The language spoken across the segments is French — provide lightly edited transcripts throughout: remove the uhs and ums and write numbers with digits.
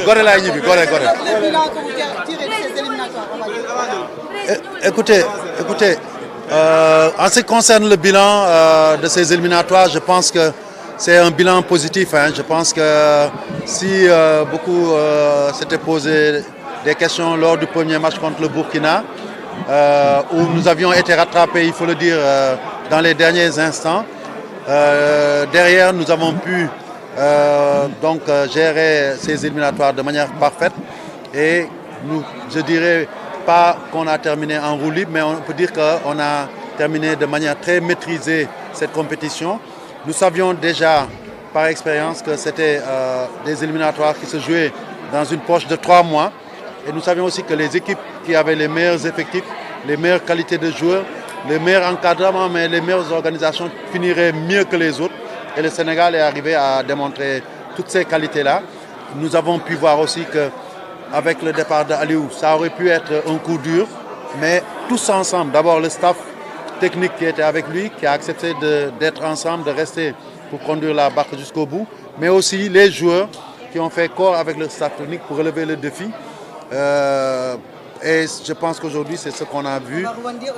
Gorée laay ñibbi Gorée. Le bilan que vous tirez de ces éliminatoires, on va dire. Écoutez, en ce qui concerne le bilan de ces éliminatoires, je pense que c'est un bilan positif. Hein. Je pense que si beaucoup s'étaient posé des questions lors du premier match contre le Burkina, où nous avions été rattrapés, il faut le dire, dans les derniers instants, derrière nous avons pu gérer ces éliminatoires de manière parfaite et je dirais pas qu'on a terminé en roue libre, mais on peut dire qu'on a terminé de manière très maîtrisée cette compétition. Nous savions déjà par expérience que c'était des éliminatoires qui se jouaient dans une poche de 3 mois et nous savions aussi que les équipes qui avaient les meilleurs effectifs, les meilleures qualités de joueurs, les meilleurs encadrements, mais les meilleures organisations finiraient mieux que les autres. Et le Sénégal est arrivé à démontrer toutes ces qualités-là. Nous avons pu voir aussi qu'avec le départ d'Aliou, ça aurait pu être un coup dur, mais tous ensemble, d'abord le staff technique qui était avec lui, qui a accepté d'être ensemble, de rester pour conduire la barque jusqu'au bout, mais aussi les joueurs qui ont fait corps avec le staff technique pour relever le défi. Et je pense qu'aujourd'hui, c'est ce qu'on a vu. On va rebondir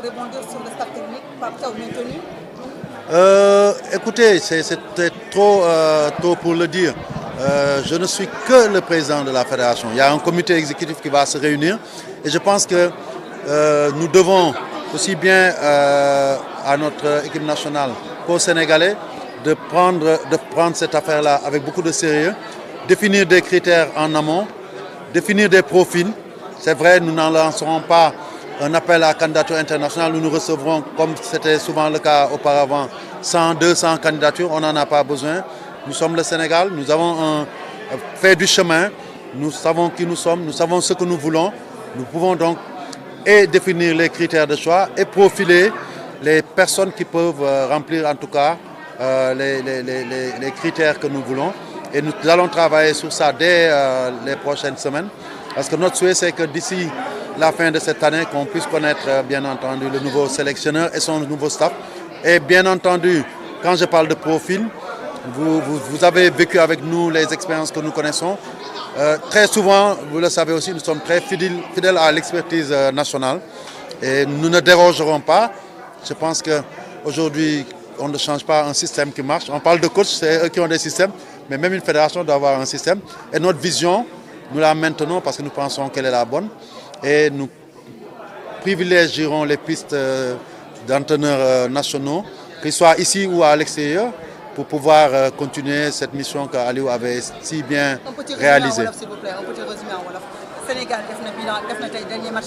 sur le staff technique, Pape ou maintenu. Écoutez, c'était trop tôt pour le dire. Je ne suis que le président de la fédération. Il y a un comité exécutif qui va se réunir et je pense que nous devons aussi bien à notre équipe nationale qu'aux Sénégalais de prendre cette affaire-là avec beaucoup de sérieux, définir des critères en amont, définir des profils. C'est vrai, nous n'en lancerons pas un appel à candidature internationale, nous recevrons, comme c'était souvent le cas auparavant, 100, 200 candidatures, on n'en a pas besoin. Nous sommes le Sénégal, nous avons fait du chemin, nous savons qui nous sommes, nous savons ce que nous voulons. Nous pouvons donc définir les critères de choix et profiler les personnes qui peuvent remplir en tout cas les critères que nous voulons. Et nous allons travailler sur ça dès les prochaines semaines. Parce que notre souhait, c'est que d'ici la fin de cette année, qu'on puisse connaître bien entendu le nouveau sélectionneur et son nouveau staff. Et bien entendu, quand je parle de profil, vous avez vécu avec nous les expériences que nous connaissons. Très souvent, vous le savez aussi, nous sommes très fidèles à l'expertise nationale. Et nous ne dérogerons pas. Je pense qu'aujourd'hui, on ne change pas un système qui marche. On parle de coach, c'est eux qui ont des systèmes. Mais même une fédération doit avoir un système. Et notre vision, nous la maintenons parce que nous pensons qu'elle est la bonne. Et nous privilégierons les pistes d'entraîneurs nationaux, qu'ils soient ici ou à l'extérieur, pour pouvoir continuer cette mission qu'Aliou avait si bien réalisée. Un petit résumé en Wolof, s'il vous plaît. Un petit résumé en Wolof. Sénégal, dernier match,